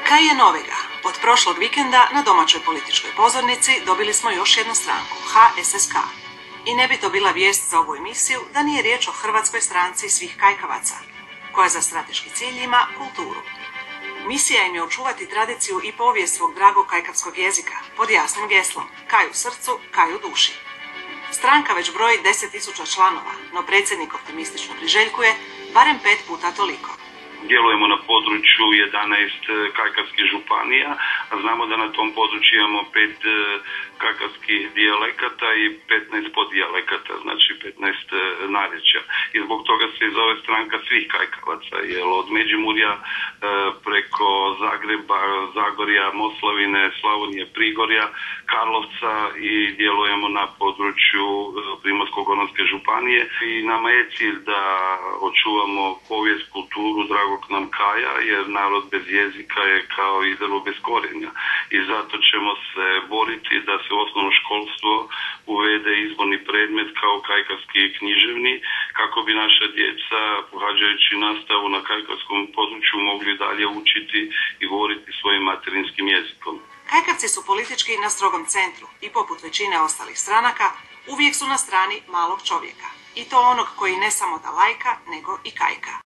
Kaj je novega? Od prošlog vikenda na domaćoj političkoj pozornici dobili smo još jednu stranku, HSSK. I ne bi to bila vijest za ovu emisiju da nije riječ o hrvatskoj stranci svih kajkavaca, koja za strateški cilj ima kulturu. Misija im je očuvati tradiciju i povijest svog dragog kajkavskog jezika, pod jasnim geslom, kaj u srcu, kaj u duši. Stranka već broji 10.000 članova, no predsjednik optimistično priželjkuje barem 5 puta toliko. Djelujemo na području 11 kajkavskih županija, a znamo da na tom području imamo 5 kajkavskih dijalekata i 15 poddijalekata, znači 15 narječja. I zbog toga se i zove stranka svih kajkavaca, jer od Međimurja preko Zagreba, Zagorja, Moslavine, Slavonije, Prigorja, Karlovca i djelujemo na području Primorsko-goranske županije. I nama je cilj da očuvamo povijest, kulturu dragog nam kaja, jer narod bez jezika je kao i drvo bez korijenja. I zato ćemo se boriti da se u osnovno školstvo uvede izborni predmet kao kajkavski književni, kako bi naša djeca, pohađajući nastavu na kajkavskom području, mogli dalje učiti i govoriti svojim materinskim jezikom. Kajkavci su politički na strogom centru i poput većine ostalih stranaka uvijek su na strani malog čovjeka. I to onog koji ne samo da lajka, nego i kajka.